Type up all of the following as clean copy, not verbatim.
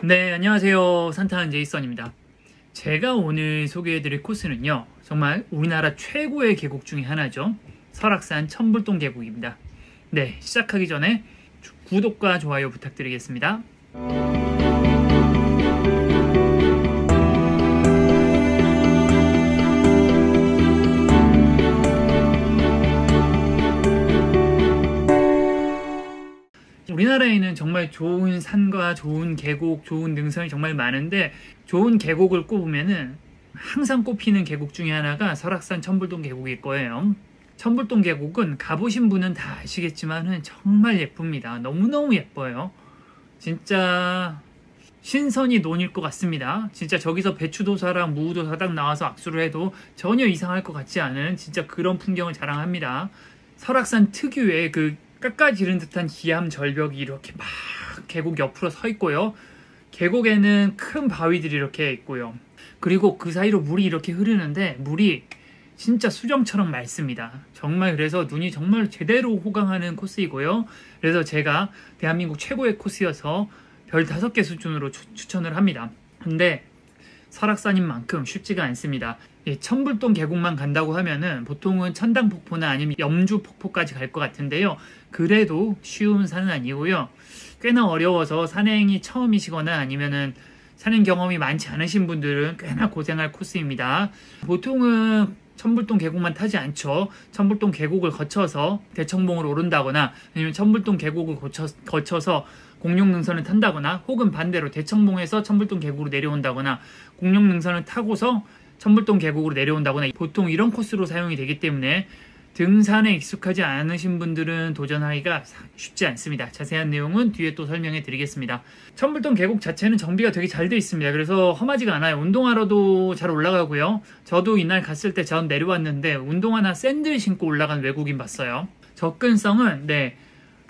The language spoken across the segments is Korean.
네, 안녕하세요. 산타는 제이선입니다. 제가 오늘 소개해드릴 코스는요, 정말 우리나라 최고의 계곡 중에 하나죠. 설악산 천불동 계곡입니다. 네, 시작하기 전에 구독과 좋아요 부탁드리겠습니다. 우리나라에는 정말 좋은 산과 좋은 계곡, 좋은 능선이 정말 많은데 좋은 계곡을 꼽으면은 항상 꼽히는 계곡 중에 하나가 설악산 천불동 계곡일 거예요. 천불동 계곡은 가보신 분은 다 아시겠지만은 정말 예쁩니다. 너무너무 예뻐요. 진짜 신선이 논일 것 같습니다. 진짜 저기서 배추도사랑 무도사 딱 나와서 악수를 해도 전혀 이상할 것 같지 않은 진짜 그런 풍경을 자랑합니다. 설악산 특유의 그 깎아지른 듯한 기암 절벽이 이렇게 막 계곡 옆으로 서 있고요. 계곡에는 큰 바위들이 이렇게 있고요. 그리고 그 사이로 물이 이렇게 흐르는데 물이 진짜 수정처럼 맑습니다. 정말 그래서 눈이 정말 제대로 호강하는 코스이고요. 그래서 제가 대한민국 최고의 코스여서 별 5개 수준으로 추천을 합니다. 근데 설악산인 만큼 쉽지가 않습니다. 천불동 계곡만 간다고 하면은 보통은 천당폭포나 아니면 염주폭포까지 갈 것 같은데요. 그래도 쉬운 산은 아니고요. 꽤나 어려워서 산행이 처음이시거나 아니면은 산행 경험이 많지 않으신 분들은 꽤나 고생할 코스입니다. 보통은 천불동 계곡만 타지 않죠. 천불동 계곡을 거쳐서 대청봉을 오른다거나 아니면 천불동 계곡을 거쳐서 공룡능선을 탄다거나 혹은 반대로 대청봉에서 천불동 계곡으로 내려온다거나 공룡능선을 타고서 천불동 계곡으로 내려온다거나 보통 이런 코스로 사용이 되기 때문에 등산에 익숙하지 않으신 분들은 도전하기가 쉽지 않습니다. 자세한 내용은 뒤에 또 설명해 드리겠습니다. 천불동 계곡 자체는 정비가 되게 잘 돼 있습니다. 그래서 험하지가 않아요. 운동화로도 잘 올라가고요. 저도 이날 갔을 때 전 내려왔는데 운동화나 샌들 신고 올라간 외국인 봤어요. 접근성은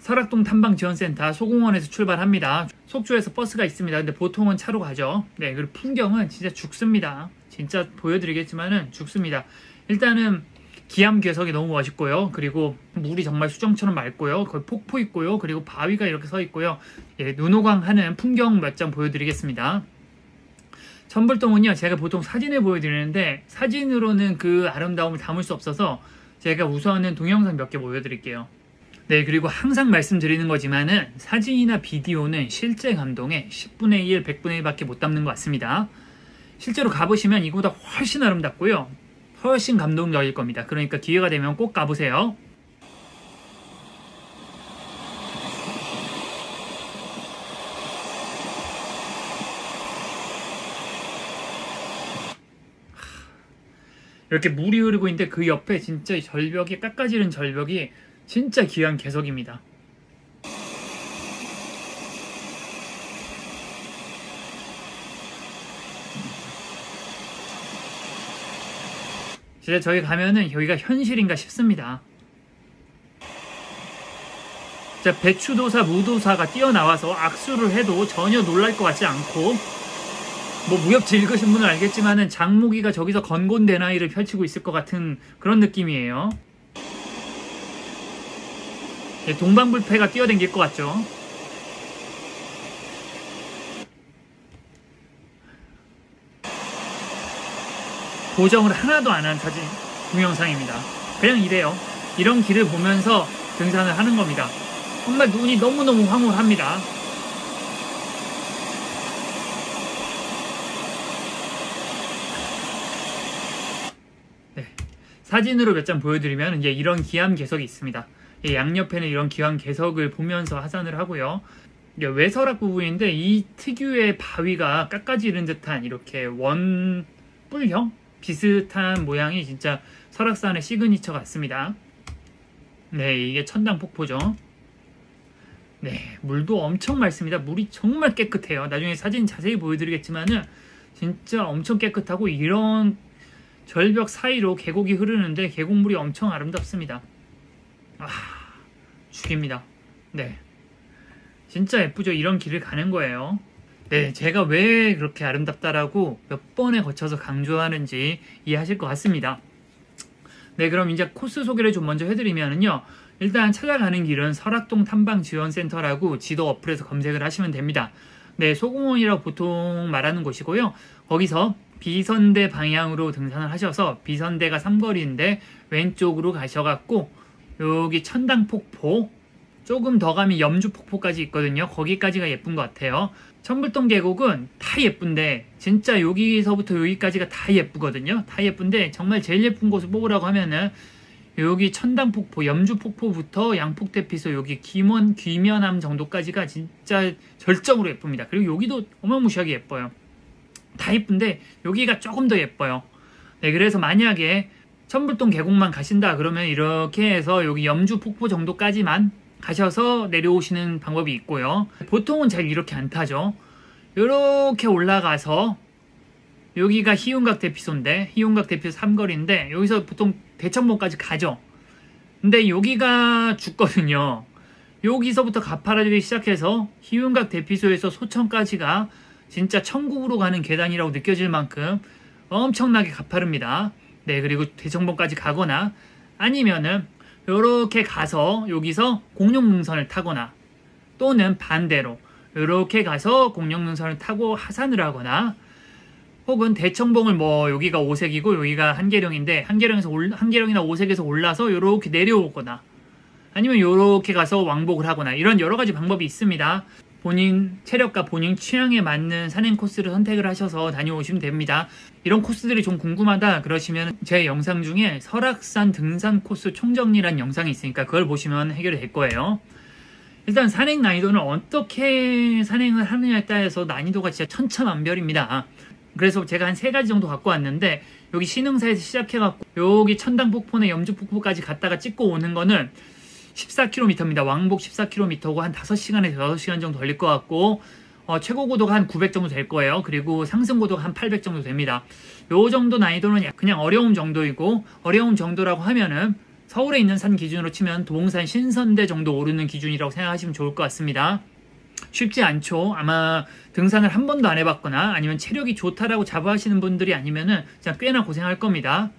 설악동 탐방지원센터 소공원에서 출발합니다. 속초에서 버스가 있습니다. 근데 보통은 차로 가죠. 그리고 풍경은 진짜 죽습니다. 진짜 보여드리겠지만은 죽습니다. 일단은 기암 괴석이 너무 멋있고요. 그리고 물이 정말 수정처럼 맑고요. 거기 폭포 있고요. 그리고 바위가 이렇게 서 있고요. 눈호강하는 풍경 몇 장 보여드리겠습니다. 천불동은요, 제가 보통 사진을 보여드리는데 사진으로는 그 아름다움을 담을 수 없어서 제가 우선은 동영상 몇 개 보여드릴게요. 그리고 항상 말씀드리는 거지만은 사진이나 비디오는 실제 감동의 10분의 1, 100분의 1밖에 못 담는 것 같습니다. 실제로 가보시면 이거보다 훨씬 아름답고요. 훨씬 감동적일 겁니다. 그러니까 기회가 되면 꼭 가보세요. 이렇게 물이 흐르고 있는데 그 옆에 진짜 절벽이 깎아지른 절벽이 진짜 귀한 개석입니다. 진짜 저기 가면은 여기가 현실인가 싶습니다. 진짜 배추도사, 무도사가 뛰어나와서 악수를 해도 전혀 놀랄 것 같지 않고 무협지 읽으신 분은 알겠지만은 장무기가 저기서 건곤대나이를 펼치고 있을 것 같은 그런 느낌이에요. 동방불패가 뛰어댕길 것 같죠. 보정을 하나도 안 한 사진 동영상입니다. 그냥 이래요. 이런 길을 보면서 등산을 하는 겁니다. 정말 눈이 너무너무 황홀합니다. 사진으로 몇 장 보여드리면 이런 기암 개석이 있습니다. 양옆에는 이런 기암 개석을 보면서 하산을 하고요. 외설악 부분인데 이 특유의 바위가 깎아지른 듯한 이렇게 원뿔형 비슷한 모양이 진짜 설악산의 시그니처 같습니다. 이게 천당폭포죠. 물도 엄청 맑습니다. 물이 정말 깨끗해요. 나중에 사진 자세히 보여드리겠지만은 진짜 엄청 깨끗하고 이런 절벽 사이로 계곡이 흐르는데 계곡물이 엄청 아름답습니다. 죽입니다. 진짜 예쁘죠? 이런 길을 가는 거예요. 제가 왜 그렇게 아름답다라고 몇 번에 거쳐서 강조하는지 이해하실 것 같습니다. 그럼 이제 코스 소개를 좀 먼저 해드리면요. 일단 찾아가는 길은 설악동 탐방지원센터라고 지도 어플에서 검색을 하시면 됩니다. 네, 소공원이라고 보통 말하는 곳이고요. 거기서 비선대 방향으로 등산을 하셔서 비선대가 삼거리인데 왼쪽으로 가셔갖고 여기 천당폭포 조금 더 가면 염주폭포까지 있거든요. 거기까지가 예쁜 것 같아요. 천불동 계곡은 다 예쁜데 진짜 여기서부터 여기까지가 다 예쁘거든요. 다 예쁜데 정말 제일 예쁜 곳을 뽑으라고 하면은 여기 천당폭포, 염주폭포부터 양폭대피소 여기 귀면암 정도까지가 진짜 절정으로 예쁩니다. 그리고 여기도 어마무시하게 예뻐요. 다 예쁜데 여기가 조금 더 예뻐요. 네, 그래서 만약에 천불동 계곡만 가신다 그러면 이렇게 해서 여기 염주폭포 정도까지만 가셔서 내려오시는 방법이 있고요. 보통은 잘 이렇게 안 타죠. 이렇게 올라가서 여기가 희운각 대피소인데 희운각 대피소 삼거리인데 여기서 보통 대청봉까지 가죠. 근데 여기가 죽거든요. 여기서부터 가파르기 시작해서 희운각 대피소에서 소천까지가 진짜 천국으로 가는 계단이라고 느껴질 만큼 엄청나게 가파릅니다. 네, 그리고 대청봉까지 가거나 아니면은 이렇게 가서 여기서 공룡능선을 타거나 또는 반대로 이렇게 가서 공룡능선을 타고 하산을 하거나 혹은 대청봉을 뭐 여기가 오색이고 여기가 한계령인데 한계령이나 오색에서 올라서 이렇게 내려오거나 아니면 이렇게 가서 왕복을 하거나 이런 여러 가지 방법이 있습니다. 본인 체력과 본인 취향에 맞는 산행 코스를 선택을 하셔서 다녀오시면 됩니다. 이런 코스들이 좀 궁금하다 그러시면 제 영상 중에 설악산 등산 코스 총정리란 영상이 있으니까 그걸 보시면 해결이 될 거예요. 일단 산행 난이도는 어떻게 산행을 하느냐에 따라서 난이도가 진짜 천차만별입니다. 그래서 제가 한 3가지 정도 갖고 왔는데 여기 신흥사에서 시작해갖고 여기 천당폭포나 염주폭포까지 갔다가 찍고 오는 거는 14km입니다. 왕복 14km고 한 5시간에서 6시간 정도 걸릴 것 같고 최고 고도가 한 900 정도 될 거예요. 그리고 상승 고도가 한 800 정도 됩니다. 요 정도 난이도는 그냥 어려움 정도이고 어려움 정도라고 하면은 서울에 있는 산 기준으로 치면 도봉산 신선대 정도 오르는 기준이라고 생각하시면 좋을 것 같습니다. 쉽지 않죠. 아마 등산을 한 번도 안 해봤거나 아니면 체력이 좋다라고 자부하시는 분들이 아니면은 그냥 꽤나 고생할 겁니다.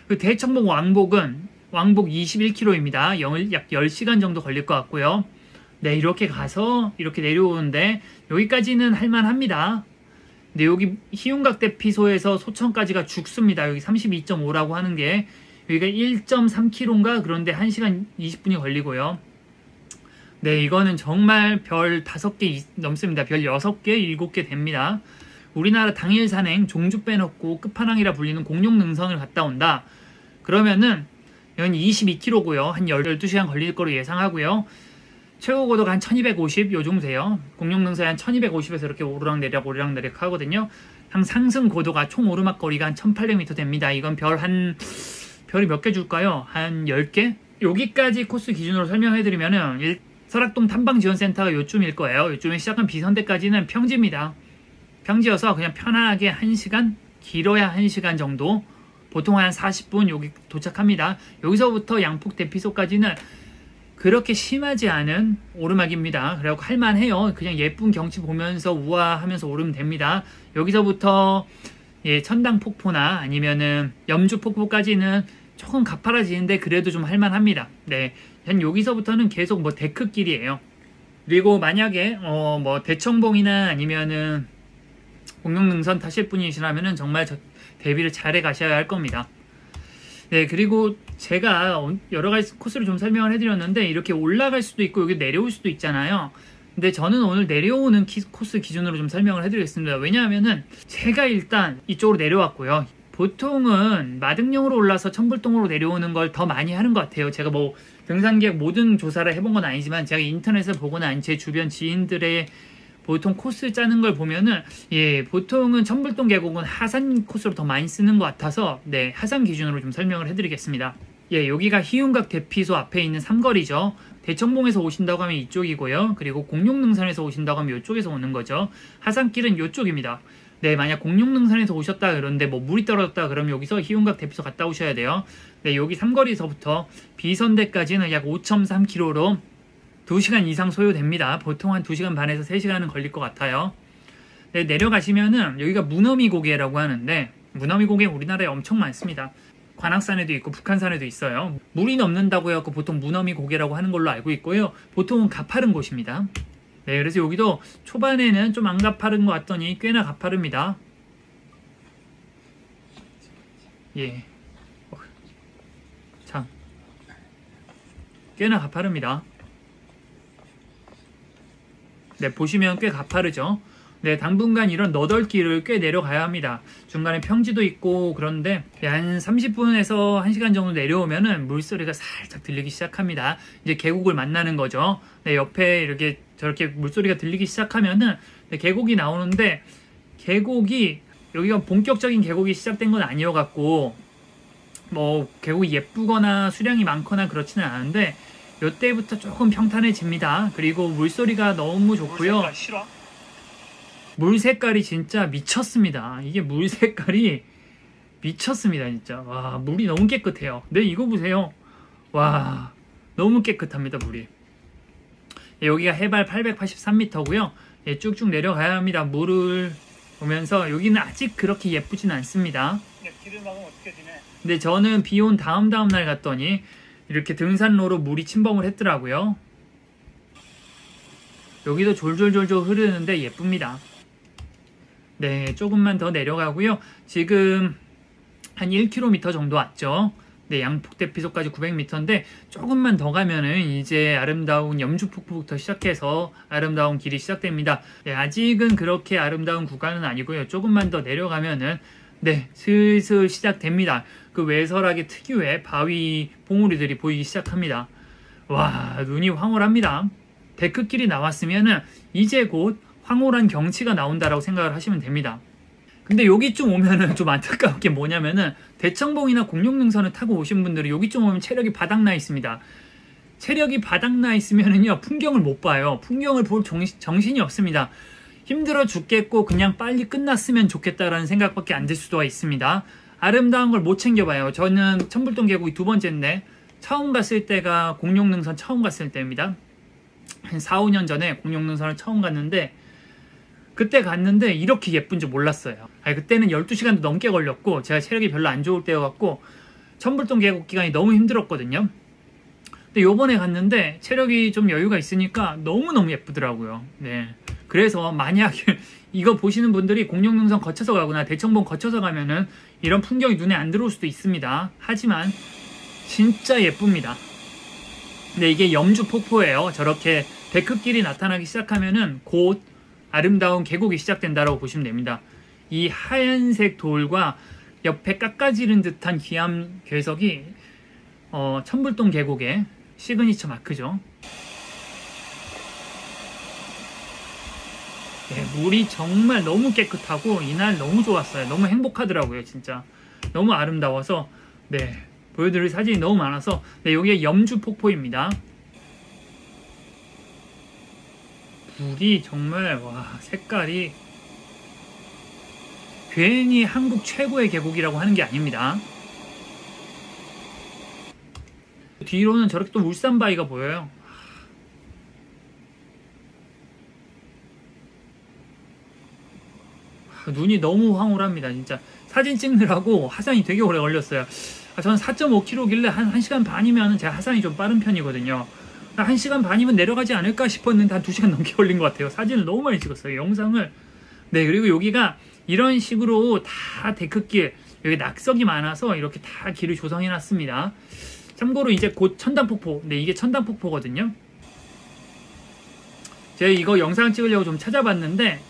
그 대청봉 왕복은 왕복 21km입니다. 약 10시간 정도 걸릴 것 같고요. 네, 이렇게 가서 이렇게 내려오는데 여기까지는 할만합니다. 근데 여기 희운각 대피소에서 소천까지가 죽습니다. 여기 32.5라고 하는 게 여기가 1.3km인가 그런데 1시간 20분이 걸리고요. 네, 이거는 정말 별 5개 넘습니다. 별 6개, 7개 됩니다. 우리나라 당일 산행 종주 빼놓고 끝판왕이라 불리는 공룡능선을 갔다 온다. 그러면은 이건 22km고요. 한 12시간 걸릴 거로 예상하고요. 최고 고도가 한 1250 요 정도 돼요. 공룡능선이 한 1250에서 이렇게 오르락내리락 하거든요. 한 상승 고도가 총 오르막 거리가 한 1800m 됩니다. 이건 별이 몇 개 줄까요? 한 10개? 여기까지 코스 기준으로 설명해드리면은 설악동 탐방지원센터가 요쯤일 거예요. 요쯤에 시작한 비선대까지는 평지입니다. 평지여서 그냥 편하게 1시간? 길어야 1시간 정도? 보통 한 40분 여기 도착합니다. 여기서부터 양폭 대피소까지는 그렇게 심하지 않은 오르막입니다. 그래갖고 할만해요. 그냥 예쁜 경치 보면서 우아하면서 오르면 됩니다. 여기서부터 천당폭포나 아니면은 염주폭포까지는 조금 가파라지는데 그래도 좀 할만합니다. 네, 여기서부터는 계속 뭐 데크길이에요. 그리고 만약에 뭐 대청봉이나 아니면은 공룡능선 타실 분이시라면은 정말 대비를 잘해 가셔야 할 겁니다. 네, 그리고 제가 여러 가지 코스를 좀 설명을 해드렸는데 이렇게 올라갈 수도 있고 여기 내려올 수도 있잖아요. 근데 저는 오늘 내려오는 코스 기준으로 좀 설명을 해드리겠습니다. 왜냐하면은 제가 일단 이쪽으로 내려왔고요. 보통은 마등령으로 올라서 천불동으로 내려오는 걸 더 많이 하는 것 같아요. 제가 뭐 등산객 모든 조사를 해본 건 아니지만 제가 인터넷을 보거나 제 주변 지인들의 보통 코스 짜는 걸 보면은 보통은 천불동 계곡은 하산 코스로 더 많이 쓰는 것 같아서 네, 하산 기준으로 좀 설명을 해드리겠습니다. 여기가 희운각 대피소 앞에 있는 삼거리죠. 대청봉에서 오신다고 하면 이쪽이고요. 그리고 공룡능선에서 오신다고 하면 이쪽에서 오는 거죠. 하산길은 이쪽입니다. 네, 만약 공룡능선에서 오셨다 그런데 뭐 물이 떨어졌다 그러면 여기서 희운각 대피소 갔다 오셔야 돼요. 네, 여기 삼거리에서부터 비선대까지는 약 5.3km로 2시간 이상 소요됩니다. 보통 한 2시간 반에서 3시간은 걸릴 것 같아요. 네, 내려가시면은 여기가 무너미 고개라고 하는데 무너미 고개 우리나라에 엄청 많습니다. 관악산에도 있고 북한산에도 있어요. 물이 넘는다고 해서 보통 무너미 고개라고 하는 걸로 알고 있고요. 보통은 가파른 곳입니다. 네, 그래서 여기도 초반에는 좀 안 가파른 것 같더니 꽤나 가파릅니다. 예. 참. 꽤나 가파릅니다. 네, 보시면 꽤 가파르죠. 네, 당분간 이런 너덜길을 꽤 내려가야 합니다. 중간에 평지도 있고 그런데 한 30분에서 1시간 정도 내려오면은 물소리가 살짝 들리기 시작합니다. 이제 계곡을 만나는 거죠. 네, 옆에 이렇게 저렇게 물소리가 들리기 시작하면은 네, 계곡이 나오는데 계곡이 여기가 본격적인 계곡이 시작된 건 아니어갖고 뭐 계곡이 예쁘거나 수량이 많거나 그렇지는 않은데 이때부터 조금 평탄해집니다. 그리고 물소리가 너무 좋고요. 물 색깔이 진짜 미쳤습니다. 이게 물 색깔이 미쳤습니다. 진짜 와, 물이 너무 깨끗해요. 네, 이거 보세요. 와, 너무 깨끗합니다. 물이. 예, 여기가 해발 883m고요 예, 쭉쭉 내려가야 합니다. 물을 보면서 여기는 아직 그렇게 예쁘진 않습니다. 길을 막으면 어떻게 되네. 근데 저는 비 온 다음 날 갔더니 이렇게 등산로로 물이 침범을 했더라고요. 여기도 졸졸졸졸 흐르는데 예쁩니다. 네, 조금만 더 내려가고요. 지금 한 1km 정도 왔죠. 네, 양폭대피소까지 900m인데 조금만 더 가면은 이제 아름다운 염주폭포부터 시작해서 아름다운 길이 시작됩니다. 네, 아직은 그렇게 아름다운 구간은 아니고요. 조금만 더 내려가면은 네, 슬슬 시작됩니다. 그 외설하게 특유의 바위 봉우리들이 보이기 시작합니다. 와, 눈이 황홀합니다. 데크길이 나왔으면은 이제 곧 황홀한 경치가 나온다라고 생각을 하시면 됩니다. 근데 여기쯤 오면은 좀 안타까운 게 뭐냐면은 대청봉이나 공룡능선을 타고 오신 분들은 여기쯤 오면 체력이 바닥나 있습니다. 체력이 바닥나 있으면은요, 풍경을 못 봐요. 풍경을 볼 정신이 없습니다. 힘들어 죽겠고 그냥 빨리 끝났으면 좋겠다라는 생각밖에 안 들 수도 있습니다. 아름다운 걸 못 챙겨봐요. 저는 천불동 계곡이 2번째인데 처음 갔을 때가 공룡능선 처음 갔을 때입니다. 한 4, 5년 전에 공룡능선을 처음 갔는데 그때 갔는데 이렇게 예쁜 줄 몰랐어요. 아니, 그때는 12시간도 넘게 걸렸고 제가 체력이 별로 안 좋을 때여갖고 천불동 계곡 기간이 너무 힘들었거든요. 근데 요번에 갔는데 체력이 좀 여유가 있으니까 너무너무 예쁘더라고요. 네. 그래서 만약 이거 보시는 분들이 공룡능선 거쳐서 가거나 대청봉 거쳐서 가면은 이런 풍경이 눈에 안 들어올 수도 있습니다. 하지만 진짜 예쁩니다. 근데 이게 염주폭포예요. 저렇게 데크길이 나타나기 시작하면은 곧 아름다운 계곡이 시작된다라고 보시면 됩니다. 이 하얀색 돌과 옆에 깎아지른 듯한 기암 괴석이 천불동 계곡의 시그니처 마크죠. 네, 물이 정말 너무 깨끗하고 이날 너무 좋았어요. 너무 행복하더라고요. 진짜 너무 아름다워서 네, 보여드릴 사진이 너무 많아서 네, 여기가 염주폭포입니다. 물이 정말 와, 색깔이 괜히 한국 최고의 계곡이라고 하는 게 아닙니다. 뒤로는 저렇게 또 울산바위가 보여요. 눈이 너무 황홀합니다. 진짜 사진 찍느라고 하산이 되게 오래 걸렸어요. 저는 4.5km길래 한 1시간 반이면 제가 하산이 좀 빠른 편이거든요. 1시간 반이면 내려가지 않을까 싶었는데 한 2시간 넘게 걸린 것 같아요. 사진을 너무 많이 찍었어요. 영상을. 네, 그리고 여기가 이런 식으로 다 데크길, 여기 낙석이 많아서 이렇게 다 길을 조성해 놨습니다. 참고로 이제 곧 천당폭포. 네, 이게 천당폭포거든요. 제가 이거 영상 찍으려고 좀 찾아봤는데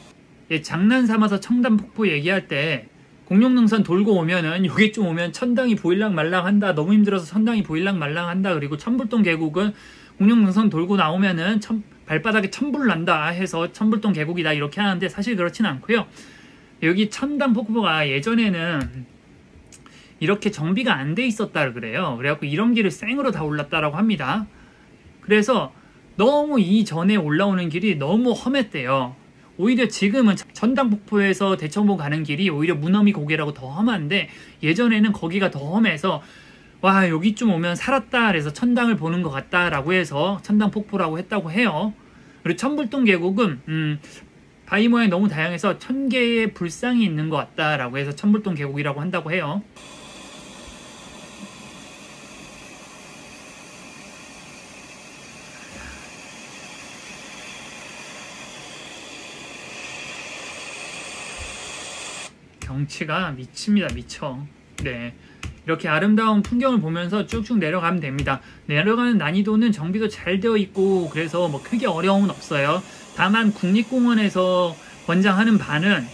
장난 삼아서 청담폭포 얘기할 때 공룡능선 돌고 오면은 여기쯤 오면 천당이 보일랑 말랑 한다. 너무 힘들어서 천당이 보일랑 말랑 한다. 그리고 천불동 계곡은 공룡능선 돌고 나오면은 발바닥에 천불 난다 해서 천불동 계곡이다 이렇게 하는데 사실 그렇진 않고요. 여기 천당폭포가 예전에는 이렇게 정비가 안 돼 있었다 그래요. 그래갖고 이런 길을 생으로 다 올랐다라고 합니다. 그래서 너무 이전에 올라오는 길이 너무 험했대요. 오히려 지금은 천당폭포에서 대청봉 가는 길이 오히려 무너미 고개라고 더 험한데 예전에는 거기가 더 험해서 와, 여기쯤 오면 살았다 그래서 천당을 보는 것 같다 라고 해서 천당폭포라고 했다고 해요. 그리고 천불동 계곡은 바위 모양이 너무 다양해서 1000개의 불상이 있는 것 같다 라고 해서 천불동 계곡이라고 한다고 해요. 경치가 미칩니다. 미쳐. 네. 이렇게 아름다운 풍경을 보면서 쭉쭉 내려가면 됩니다. 내려가는 난이도는 정비도 잘 되어 있고 그래서 뭐 크게 어려움은 없어요. 다만 국립공원에서 권장하는 바는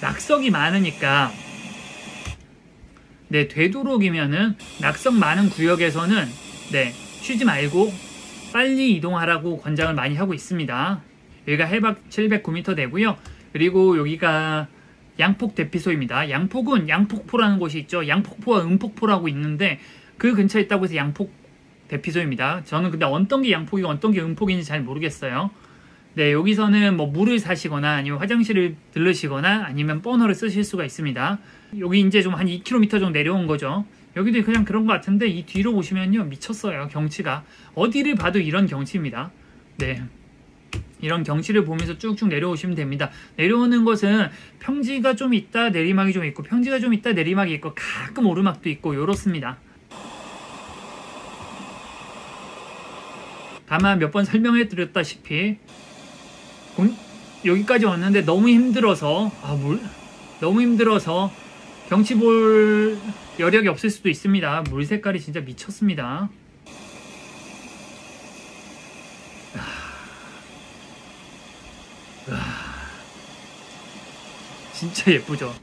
낙석이 많으니까 네, 되도록이면은 낙석 많은 구역에서는 네, 쉬지 말고 빨리 이동하라고 권장을 많이 하고 있습니다. 여기가 해박 709m 되고요. 그리고 여기가 양폭 대피소입니다. 양폭은 양폭포라는 곳이 있죠. 양폭포와 음폭포라고 있는데 그 근처에 있다고 해서 양폭 대피소입니다. 저는 근데 어떤 게 양폭이고 어떤 게 음폭인지 잘 모르겠어요. 네, 여기서는 뭐 물을 사시거나 아니면 화장실을 들르시거나 아니면 버너를 쓰실 수가 있습니다. 여기 이제 좀 한 2km 정도 내려온 거죠. 여기도 그냥 그런 것 같은데 이 뒤로 보시면요, 미쳤어요. 경치가 어디를 봐도 이런 경치입니다. 네, 이런 경치를 보면서 쭉쭉 내려오시면 됩니다. 내려오는 것은 평지가 좀 있다 내리막이 좀 있고 평지가 좀 있다 내리막이 있고 가끔 오르막도 있고 이렇습니다. 다만 몇 번 설명해 드렸다시피 여기까지 왔는데 너무 힘들어서 너무 힘들어서 경치 볼 여력이 없을 수도 있습니다. 물 색깔이 진짜 미쳤습니다. 진짜 예쁘죠?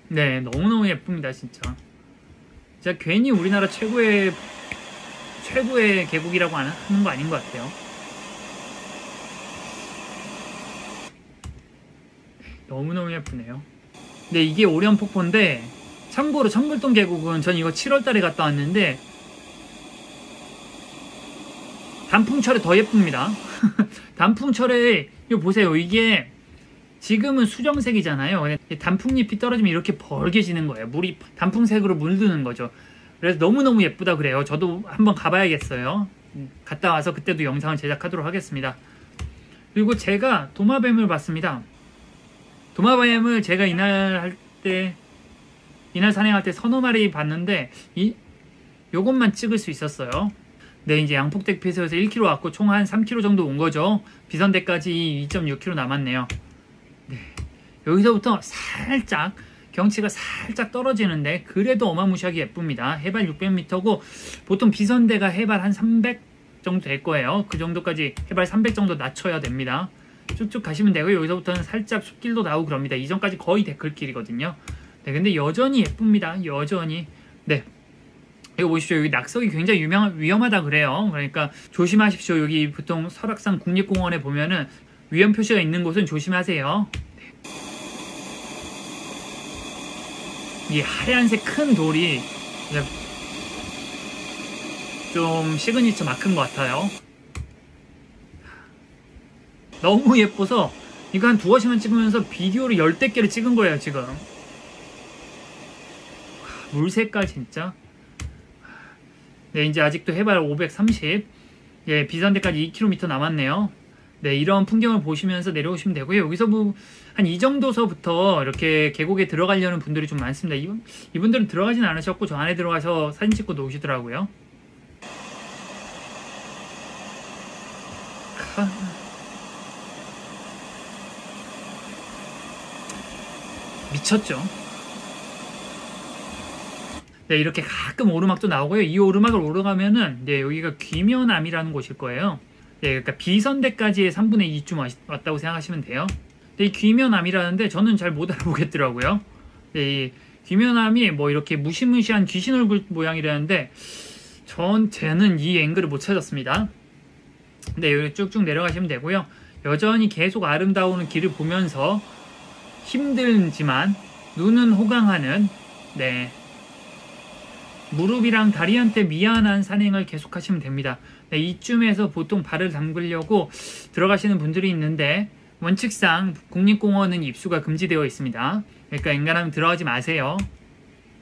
네, 너무너무 예쁩니다. 진짜 괜히 우리나라 최고의 계곡이라고 하는 거 아닌 것 같아요. 너무너무 예쁘네요. 네, 이게 오련폭포인데 참고로 청글동 계곡은 전 이거 7월달에 갔다 왔는데 단풍철에 더 예쁩니다. 단풍철에 이거 보세요. 이게 지금은 수정색이잖아요. 단풍잎이 떨어지면 이렇게 벌게지는 거예요. 물이 단풍색으로 물드는 거죠. 그래서 너무너무 예쁘다 그래요. 저도 한번 가봐야겠어요. 갔다 와서 그때도 영상을 제작하도록 하겠습니다. 그리고 제가 도마뱀을 봤습니다. 도마뱀을 제가 이날 산행할 때 서너 마리 봤는데 요것만 찍을 수 있었어요. 네, 이제 양폭대피소에서 1km 왔고 총 한 3km 정도 온 거죠. 비선대까지 2.6km 남았네요. 네, 여기서부터 살짝 경치가 살짝 떨어지는데 그래도 어마무시하게 예쁩니다. 해발 600m고 보통 비선대가 해발 한 300 정도 될 거예요. 그 정도까지 해발 300 정도 낮춰야 됩니다. 쭉쭉 가시면 되고요. 여기서부터는 살짝 숲길도 나오고 그럽니다. 이전까지 거의 데클길이거든요. 네, 근데 여전히 예쁩니다. 여전히. 네, 이거 보십시오. 여기 낙석이 굉장히 위험하다 그래요. 그러니까 조심하십시오. 여기 보통 설악산 국립공원에 보면은 위험 표시가 있는 곳은 조심하세요. 네. 이 하얀색 큰 돌이 좀 시그니처 마크인 것 같아요. 너무 예뻐서 이거 한 2시간 찍으면서 비디오를 10대 개를 찍은 거예요. 지금 물 색깔 진짜. 네, 이제 아직도 해발 530, 예, 비선대까지 2km 남았네요. 네, 이런 풍경을 보시면서 내려오시면 되고요. 여기서 뭐 한 이 정도서부터 이렇게 계곡에 들어가려는 분들이 좀 많습니다. 이분들은 들어가진 않으셨고 저 안에 들어가서 사진 찍고 노시더라고요. 미쳤죠? 네, 이렇게 가끔 오르막도 나오고요. 이 오르막을 오르가면은 네, 여기가 귀면암이라는 곳일 거예요. 네, 그러니까 비선대까지의 3분의 2쯤 왔다고 생각하시면 돼요. 네, 이 귀면암이라는데 저는 잘 못 알아보겠더라고요. 네, 이 귀면암이 뭐 이렇게 무시무시한 귀신 얼굴 모양이라는데 저는 이 앵글을 못 찾았습니다. 네, 여기 쭉쭉 내려가시면 되고요. 여전히 계속 아름다운 길을 보면서 힘들지만 눈은 호강하는, 네, 무릎이랑 다리한테 미안한 산행을 계속하시면 됩니다. 네, 이쯤에서 보통 발을 담그려고 들어가시는 분들이 있는데 원칙상 국립공원은 입수가 금지되어 있습니다. 그러니까 엔간하면 들어가지 마세요.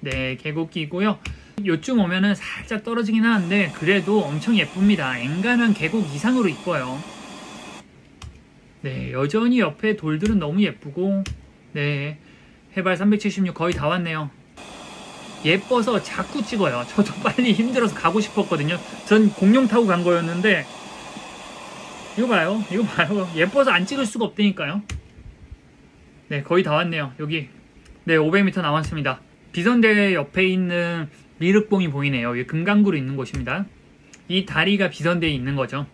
네, 계곡이고요. 요쯤 오면은 살짝 떨어지긴 하는데 그래도 엄청 예쁩니다. 엔간한 계곡 이상으로 이뻐요. 네, 여전히 옆에 돌들은 너무 예쁘고, 네, 해발 376 거의 다 왔네요. 예뻐서 자꾸 찍어요. 저도 빨리 힘들어서 가고 싶었거든요. 전 공룡 타고 간 거였는데 이거 봐요. 이거 봐요. 예뻐서 안 찍을 수가 없다니까요. 네, 거의 다 왔네요. 여기 네, 500m 남았습니다. 비선대 옆에 있는 미륵봉이 보이네요. 여기 금강구로 있는 곳입니다. 이 다리가 비선대에 있는 거죠.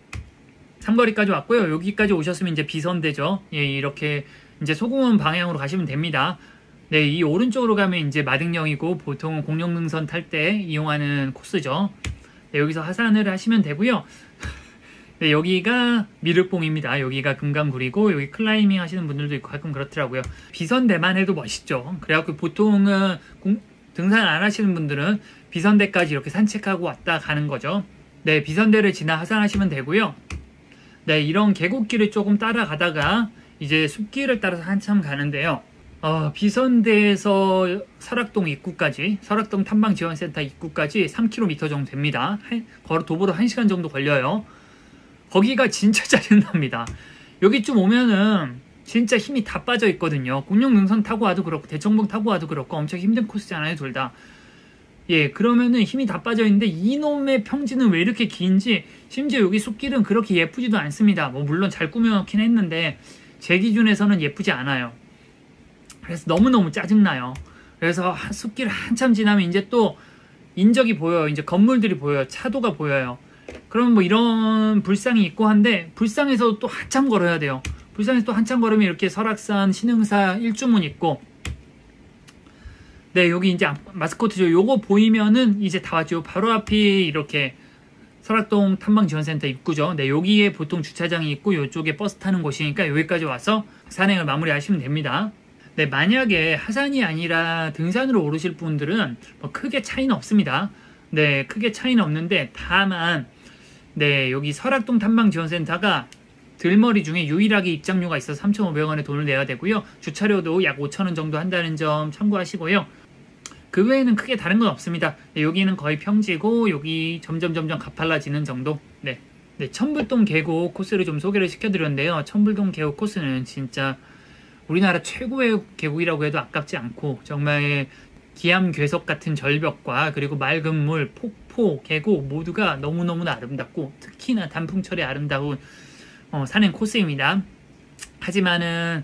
삼거리까지 왔고요. 여기까지 오셨으면 이제 비선대죠. 예, 이렇게 이제 소공원 방향으로 가시면 됩니다. 네, 이 오른쪽으로 가면 이제 마등령이고 보통은 공룡능선 탈 때 이용하는 코스죠. 네, 여기서 하산을 하시면 되고요. 네, 여기가 미륵봉입니다. 여기가 금강굴이고 여기 클라이밍 하시는 분들도 있고 가끔 그렇더라고요. 비선대만 해도 멋있죠. 그래갖고 보통은 등산 안 하시는 분들은 비선대까지 이렇게 산책하고 왔다 가는 거죠. 네, 비선대를 지나 하산하시면 되고요. 네, 이런 계곡길을 조금 따라가다가 이제 숲길을 따라서 한참 가는데요. 비선대에서 설악동 입구까지, 설악동 탐방지원센터 입구까지 3km 정도 됩니다. 도보로 1시간 정도 걸려요. 거기가 진짜 짜증납니다. 여기쯤 오면은 진짜 힘이 다 빠져 있거든요. 공룡능선 타고 와도 그렇고 대청봉 타고 와도 그렇고 엄청 힘든 코스잖아요, 둘 다. 예, 그러면은 힘이 다 빠져 있는데 이놈의 평지는 왜 이렇게 긴지, 심지어 여기 숲길은 그렇게 예쁘지도 않습니다. 뭐 물론 잘 꾸며놓긴 했는데 제 기준에서는 예쁘지 않아요. 그래서 너무너무 짜증나요. 그래서 숲길을 한참 지나면 이제 또 인적이 보여요. 이제 건물들이 보여요. 차도가 보여요. 그럼 뭐 이런 불상이 있고 한데 불상에서 또 한참 걸어야 돼요. 불상에서 또 한참 걸으면 이렇게 설악산 신흥사 일주문 있고, 네, 여기 이제 마스코트죠. 요거 보이면은 이제 다 왔죠. 바로 앞이 이렇게 설악동 탐방지원센터 입구죠. 네, 여기에 보통 주차장이 있고 이쪽에 버스 타는 곳이니까 여기까지 와서 산행을 마무리하시면 됩니다. 네, 만약에 하산이 아니라 등산으로 오르실 분들은 뭐 크게 차이는 없습니다. 네, 크게 차이는 없는데 다만 네, 여기 설악동 탐방지원센터가 들머리 중에 유일하게 입장료가 있어서 3,500원의 돈을 내야 되고요. 주차료도 약 5,000원 정도 한다는 점 참고하시고요. 그 외에는 크게 다른 건 없습니다. 네, 여기는 거의 평지고 여기 점점 가팔라지는 정도. 네, 천불동 계곡 코스를 좀 소개를 시켜드렸는데요. 천불동 계곡 코스는 진짜 우리나라 최고의 계곡이라고 해도 아깝지 않고 정말 기암괴석 같은 절벽과 그리고 맑은 물, 폭포, 계곡 모두가 너무너무나 아름답고 특히나 단풍철에 아름다운 산행 코스입니다. 하지만은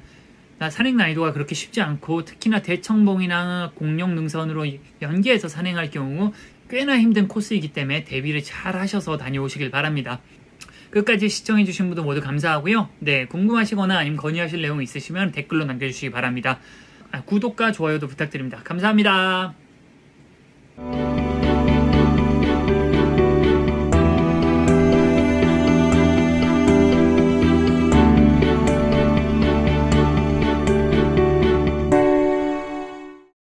산행 난이도가 그렇게 쉽지 않고 특히나 대청봉이나 공룡능선으로 연계해서 산행할 경우 꽤나 힘든 코스이기 때문에 대비를 잘 하셔서 다녀오시길 바랍니다. 끝까지 시청해주신 분들 모두 감사하고요. 네, 궁금하시거나 아니면 건의하실 내용 있으시면 댓글로 남겨주시기 바랍니다. 구독과 좋아요도 부탁드립니다. 감사합니다.